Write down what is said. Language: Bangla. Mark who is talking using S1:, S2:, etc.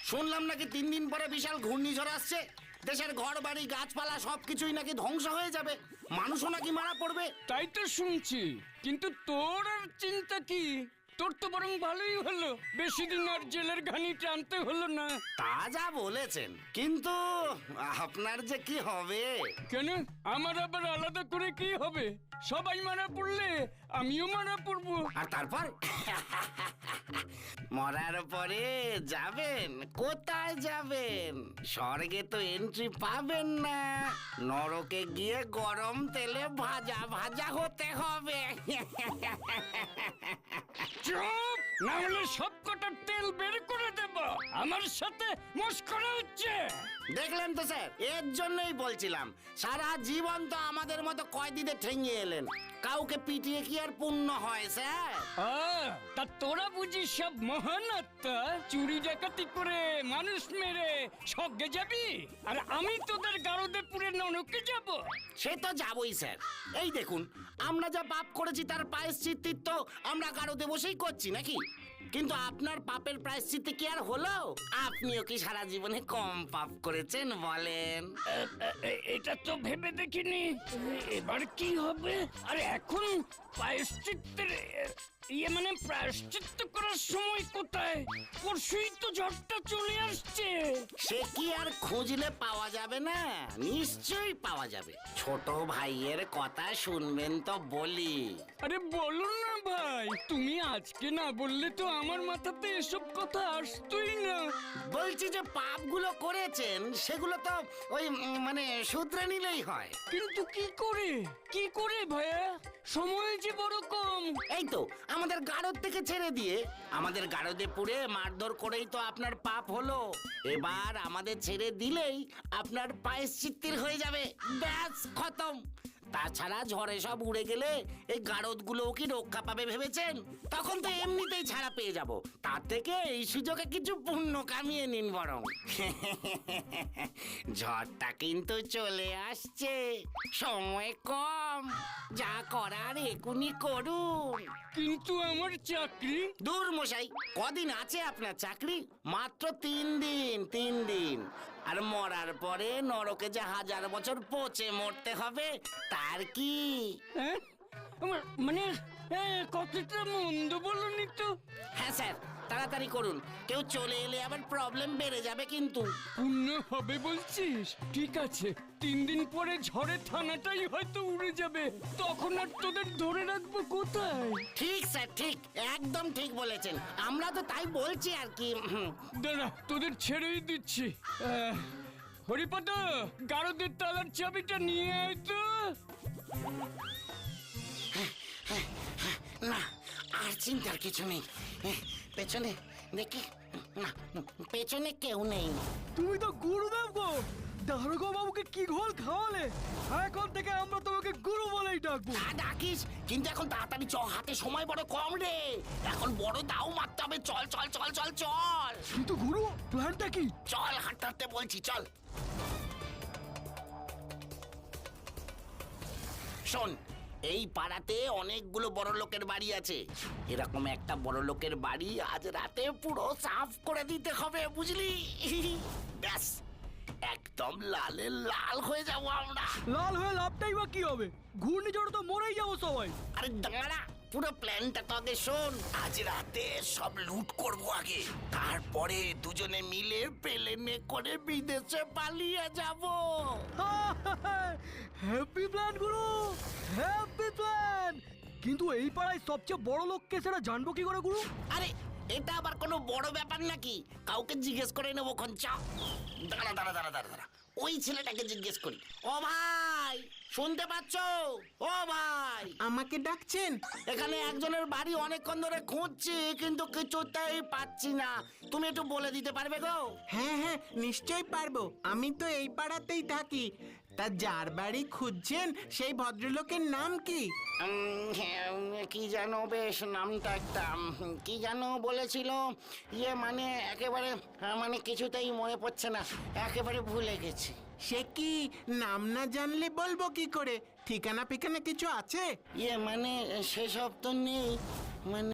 S1: শুনলাম নাকি 3 দিন পরে বিশাল ঘূর্ণিঝড় আসছে। দেশের ঘর বাড়ি গাছপালা সবকিছুই নাকি ধ্বংস হয়ে যাবে, মানুষও নাকি মারা পড়বে।
S2: তাই তো শুনছি, কিন্তু তোর আর চিন্তা কি? তোর তো বরং ভালোই হলো, বেশি দিন আর জেলের ঘানি টানতে হলো না।
S1: তা যা বলেছেন, কিন্তু আপনার যে কি হবে?
S2: কেন, আমার আবার আলাদা করে কি হবে? সবাই মারা পড়লে আমিও মারা পড়বো।
S1: আর তারপর মরার পরে যাবেন কোথায়? যাবেন স্বর্গে তো এন্ট্রি পাবেন না, নরকে গিয়ে গরম তেলে ভাজা ভাজা হতে হবে।
S2: চুপ, না হলে সব কটার তেল বের করে দেব। আমার সাথে মস্করা হচ্ছে।
S1: দেখলেন তো স্যার, এর জন্যই বলছিলাম, সারা জীবন তো আমাদের মতো কয়েদিতে ঠেঙিয়ে এলেন, কাউকে পিটিয়ে কি আর পুণ্য হয় স্যার?
S2: তা তোরা বুঝিস সব মহান আত্মা, চুরি ডাকাতি করে মানুষ মেরে স্বর্গে যাবি, আর আমি তোদের গারদে পুরে নরকে যাব?
S1: সে তো যাবই স্যার। এই দেখুন, আমরা যা পাপ করেছি তার প্রায়শ্চিত্ত তো আমরা গারদে বসেই করছি নাকি? কিন্তু আপনার পাপের প্রায়শ্চিত্ত কি আর হলো? আপনিও কি সারা জীবনে কম পাপ করেছেন বলেন?
S2: এটা তো ভেবে দেখিনি। এবার কি হবে? আরে এখন প্রায়শ্চিত্তের মানে প্রায়শ্চিত্ত করার সময় কোথায়? পরশুই তো ঝড়টা চলে আসছে।
S1: সে কি আর খুঁজলে পাওয়া যাবে না? নিশ্চয়ই পাওয়া যাবে। ছোট ভাইয়ের কথা শুনবেন তো বলি।
S2: আরে বলুন না ভাই, তুমি আজকে না বললে তো আমার মাথাতে এসব কথা আসতোই না।
S1: বলছি যে পাপগুলো করেছেন সেগুলো তো ওই মানে শুধরে নিলেই হয়।
S2: কিন্তু কি করে ভাইয়া? সময় যে বড় কম।
S1: এই তো আমাদের গারদ থেকে ছেড়ে দিয়ে আমাদের গারদে পুরে মারধর করেই তো আপনার পাপ হলো। এবার আমাদের ছেড়ে দিলেই আপনার প্রায়শ্চিত্তের হয়ে যাবে, ব্যাস খতম। তাছাড়া ঝড়ে সব উড়ে গেলে এই গারদগুলোও কি রক্ষা পাবে ভেবেছেন? তখন তো এমনিতেই ছাড়া পেয়ে যাব। তার থেকে এই সুযোগে কিছু পুণ্য কামিয়ে নিন বরং। ঝড়টা কিন্তু চলে আসছে, সময় কম, যা করার এখুনি করুন।
S2: কিন্তু আমার চাকরি?
S1: দূর মশাই, কদিন আছে আপনার চাকরি? মাত্র 3 দিন। আর মরার পরে নরকে যে 1000 বছর পচে মরতে হবে তার কি?
S2: হ্যাঁ? মানে কথাটা মন্দ বলনি তো।
S1: হ্যাঁ স্যার, তাড়াতাড়ি করুন, কেউ চলে এলে আবার প্রবলেম বেড়ে যাবে কিন্তু।
S2: পুণ্য হবে বলছিস? ঠিক আছে, 3 দিন পরে ঝড়ে থানাটাই হয়তো উড়ে যাবে, তখন আর তোদের ধরে রাখবো কোথায়?
S1: ঠিক স্যার, ঠিক, একদম ঠিক বলেছেন। আমরা তো তাই বলছি আর কি।
S2: দাঁড়া, তোদের ছেড়েই দিচ্ছি। হরিপদ, গারদের তালার চাবিটা নিয়ে আয় তো।
S1: না, আর চিন্তার কিছু নেই। পেছনে দেখি, না, পেছনে কেউ নেই।
S3: তুমি তো গুরুদেব গো, দারোগা বাবুকে কি ঘোল খাওয়ালে? এখন থেকে আমরা তোমাকে গুরু বলেই ডাকবো।
S1: ডাকিস, কিন্তু এখন তাড়াতাড়ি চ, হাতে সময় বড় কম রে। এখন বড় দাও মারতে হবে। চল চল চল চল চল।
S3: কিন্তু গুরু, প্ল্যানটা কি?
S1: চল, হাঁটতে হাঁটতে বলছি, চল। শোন, এই পাড়াতে অনেকগুলো বড় লোকের বাড়ি আছে। এরকম একটা বড় লোকের বাড়ি আজ রাতে পুরো সাফ করে দিতে হবে, বুঝলি? ব্যাস, একদম লালে লাল হয়ে যাবো আমরা।
S3: লাল হয়ে লাভটাই বা কি হবে? ঘূর্ণিঝড়ে তো মরেই যাবো সবাই।
S1: আরে দাঁড়া, পুরো প্ল্যানটা তো আগে শোন। আজ রাতে সব লুট করব আগে, তারপরে দুজনে মিলে প্লেনে করে বিদেশে পালিয়ে যাব।
S3: হ্যাপি প্ল্যান গুরু, হ্যাপি প্ল্যান। কিন্তু এই পাড়ায় সবচেয়ে বড় লোককে সেটা জানবো কি করে গুরু?
S1: আরে এটা আবার কোনো বড় ব্যাপার নাকি? কাউকে জিজ্ঞেস করে নেবো খন। দাঁড়া দাঁড়া দাঁড়া দাঁড়া দাঁড়া, ওই ছেলেটাকে জিজ্ঞেস করি। ও ভাই, শুনতে পাচ্ছো? ও ভাই,
S4: আমাকে ডাকছেন?
S1: এখানে একজনের বাড়ি অনেকক্ষণ ধরে খুঁজছি, কিন্তু কিছুতেই পাচ্ছি না। তুমি একটু বলে দিতে পারবে গো?
S4: হ্যাঁ হ্যাঁ, নিশ্চয়ই পারবো। আমি তো এই পাড়াতেই থাকি। তা যার বাড়ি খুঁজছেন সেই ভদ্রলোকের নাম কি?
S1: কি জানো, বেশ নামটা একটা কি জানো বলেছিল, মানে একেবারে মানে কিছুতেই মনে পড়ছে না, একেবারে ভুলে গেছি।
S4: সে কি, নাম না জানলে বলবো কি করে? ঠিকানা ফিকানা কিছু আছে?
S1: মানে সেসব তো নেই, মানে